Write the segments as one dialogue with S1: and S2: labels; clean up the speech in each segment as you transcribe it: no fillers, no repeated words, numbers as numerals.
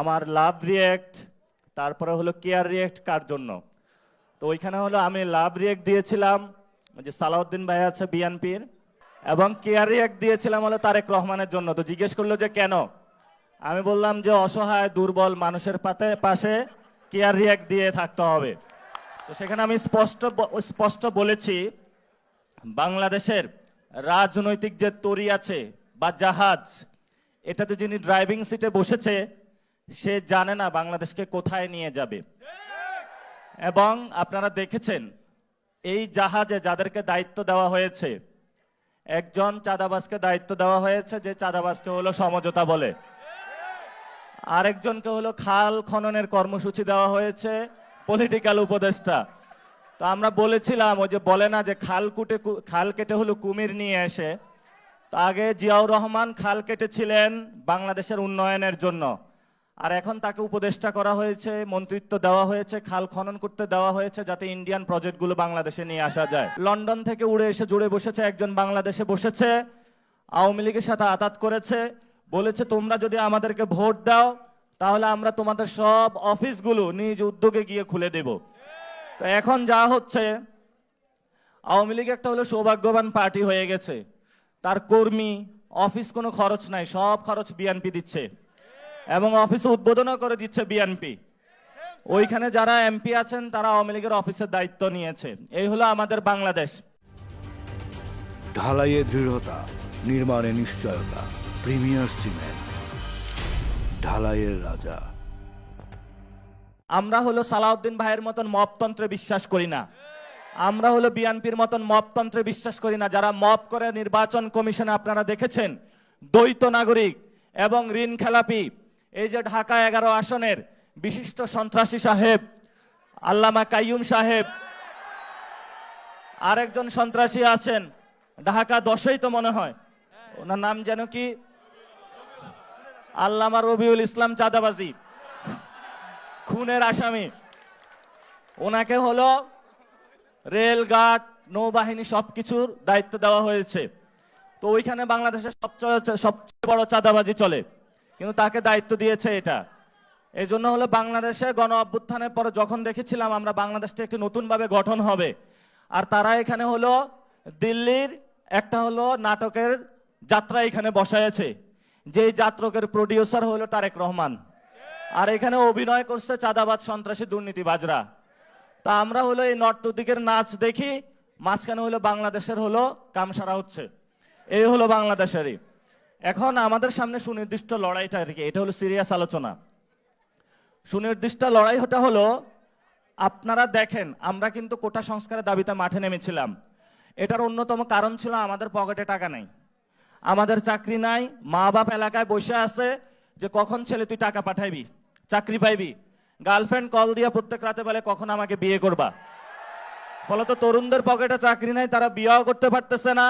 S1: আমার love react, তারপরে হলো কেয়ার রিয়েক্ট কার জন্য। তো ওইখানে হলো আমি লাভ রিয়েক্ট দিয়েছিলাম যে সালাউদ্দিন ভাই আছে বিএনপির, এবং কেয়ার রিয়েক্ট দিয়েছিলাম হলো তারেক রহমানের জন্য। তো জিজ্ঞেস করলো যে কেন, আমি বললাম যে অসহায় দুর্বল মানুষের পাশে কেয়ার রিয়েক্ট দিয়ে থাকতে হবে। তো সেখানে আমি স্পষ্ট বলেছি, বাংলাদেশের রাজনৈতিক যে তরি আছে বা জাহাজ, এটাতে যিনি ড্রাইভিং সিটে বসেছে সে জানে না বাংলাদেশকে কোথায় নিয়ে যাবে। এবং আপনারা দেখেছেন এই জাহাজে যাদেরকে দায়িত্ব দেওয়া হয়েছে, একজন চাঁদাবাজকে দায়িত্ব দেওয়া হয়েছে যে চাঁদাবাজকে হলো সমঝোতা বলে, আরেকজনকে হলো খাল খননের কর্মসূচি দেওয়া হয়েছে পলিটিক্যাল উপদেষ্টা। তো আমরা বলেছিলাম ওই যে বলে না যে খাল কেটে হলো কুমির নিয়ে এসে, তো আগে জিয়াউর রহমান খাল কেটেছিলেন বাংলাদেশের উন্নয়নের জন্য, আর এখন তাকে উপদেষ্টা করা হয়েছে, মন্ত্রিত্ব দেওয়া হয়েছে, খাল খনন করতে দেওয়া হয়েছে যাতে ইন্ডিয়ান প্রজেক্টগুলো বাংলাদেশে নিয়ে আসা যায়। লন্ডন থেকে উড়ে এসে জুড়ে বসেছে একজন, বাংলাদেশে বসেছে, আওয়ামী লীগের সাথে আতাত করেছে, বলেছে তোমরা যদি আমাদেরকে ভোট দাও তাহলে আমরা তোমাদের সব অফিসগুলো নিজ উদ্যোগে গিয়ে খুলে দেব। তো এখন যা হচ্ছে, আওয়ামী লীগ একটা হলো সৌভাগ্যবান পার্টি হয়ে গেছে, তার কর্মী অফিস কোনো খরচ নাই, সব খরচ বিএনপি দিচ্ছে এবং অফিস উদ্বোধনও করে দিচ্ছে বিএনপি। ওইখানে যারা এমপি আছেন তারা আওয়ামী লীগের অফিসের দায়িত্ব নিয়েছে। এই হলো আমাদের বাংলাদেশ।
S2: ঢালাইয়ে দৃঢ়তা, নির্মাণে নিশ্চয়তা, প্রিমিয়ার সিমেন্ট, ঢালাইয়ের রাজা।
S1: আমরা হলো সালাউদ্দিন ভাইয়ের মতন মপতন্ত্রে বিশ্বাস করি না, আমরা হলো বিএনপির মতন মপতন্ত্রে বিশ্বাস করি না। যারা মপ করে নির্বাচন কমিশনে আপনারা দেখেছেন, দ্বৈত নাগরিক এবং ঋণ খেলাপি, এই যে ঢাকা 11 আসনের বিশিষ্ট সন্ত্রাসী সাহেব আল্লামা কাইয়ুম সাহেব, আরেকজন সন্ত্রাসী আছেন ঢাকা 10-এই তো মনে হয়, ওনার নাম যেন কি, আল্লামা রবিউল ইসলাম চাঁদাবাজি খুনের আসামি, ওনাকে হলো রেলঘাট নৌবাহিনী সবকিছুর দায়িত্ব দেওয়া হয়েছে। তো ওইখানে বাংলাদেশের সবচেয়ে বড় চাঁদাবাজি চলে, কিন্তু তাকে দায়িত্ব দিয়েছে এটা। এই জন্য হলো বাংলাদেশে গণ অভ্যুত্থানের পরে যখন দেখেছিলাম আমরা বাংলাদেশটা একটু নতুন ভাবে গঠন হবে, আর তারা এখানে হলো দিল্লির একটা হলো নাটকের যাত্রা এখানে বসায়ছে, যেই যাত্রকের প্রডিউসার হলো তারেক রহমান, আর এখানে অভিনয় করছে চাঁদাবাজ সন্ত্রাসী দুর্নীতিবাজরা। তা আমরা হলো এই নর্থ দিকের নাচ দেখি, মাঝখানে হলো বাংলাদেশের হলো কামসারা হচ্ছে। এই হলো বাংলাদেশেরই। এখন আমাদের সামনে সুনির্দিষ্ট লড়াইটা আর কি, এটা হলো সিরিয়াস আলোচনা। সুনির্দিষ্ট লড়াইটা হলো, আপনারা দেখেন আমরা কিন্তু কোটা সংস্কারের দাবিতে মাঠে নেমেছিলাম। এটার অন্যতম কারণ ছিল আমাদের পকেটে টাকা নাই, আমাদের চাকরি নাই, মা বাপ এলাকায় বসে আছে যে কখন ছেলে তুই টাকা পাঠাইবি, চাকরি পাইবি, গার্লফ্রেন্ড কল দিয়া প্রত্যেক রাতে বলে কখন আমাকে বিয়ে করবা। ফলত তরুণদের পকেটে চাকরি নাই, তারা বিয়েও করতে পারতেছে না,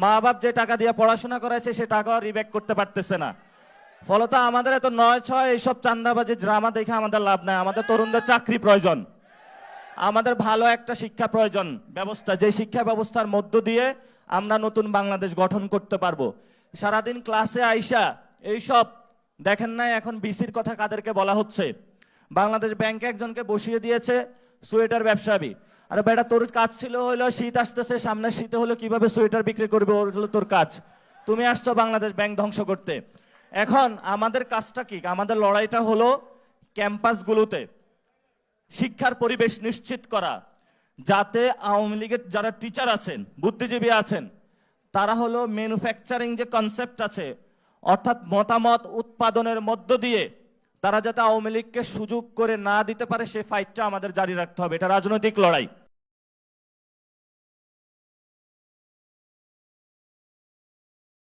S1: মা বাপ যে টাকা দিয়ে পড়াশোনা করাইছে সে টাকাও রিব্যাক করতে পারতেছে না। ফলত আমাদের এত 9-6 এইসব চান্দাবাজি ড্রামা দেখে আমাদের লাভ নাই। আমাদের তরুণদের চাকরি প্রয়োজন, আমাদের ভালো একটা শিক্ষা প্রয়োজন ব্যবস্থা, যে শিক্ষা ব্যবস্থার মধ্য দিয়ে আমরা নতুন বাংলাদেশ গঠন করতে পারবো। সারাদিন ক্লাসে আইসা এইসব দেখেন নাই, এখন বিসির কথা কাদেরকে বলা হচ্ছে, বাংলাদেশ ব্যাংকে একজনকে বসিয়ে দিয়েছে সোয়েটার ব্যবসায়ী। আরে বেটা, তোর কাজ ছিল হলো শীত আসতেছে, সামনের শীতে হলো কিভাবে সোয়েটার বিক্রি করবে, ওর হলো তোর কাজ। তুমি আসছো বাংলাদেশ ব্যাংক ধ্বংস করতে। এখন আমাদের কাজটা কি, আমাদের লড়াইটা হলো ক্যাম্পাসগুলোতে শিক্ষার পরিবেশ নিশ্চিত করা, যাতে আওয়ামী লীগের যারা টিচার আছেন, বুদ্ধিজীবী আছেন, তারা হলো ম্যানুফ্যাকচারিং যে কনসেপ্ট আছে, অর্থাৎ মতামত উৎপাদনের মধ্য দিয়ে তারা যাতে আওয়ামী লীগকে সুযোগ করে না দিতে পারে, সে ফাইটটা আমাদের জারি রাখতে হবে। এটা রাজনৈতিক লড়াই।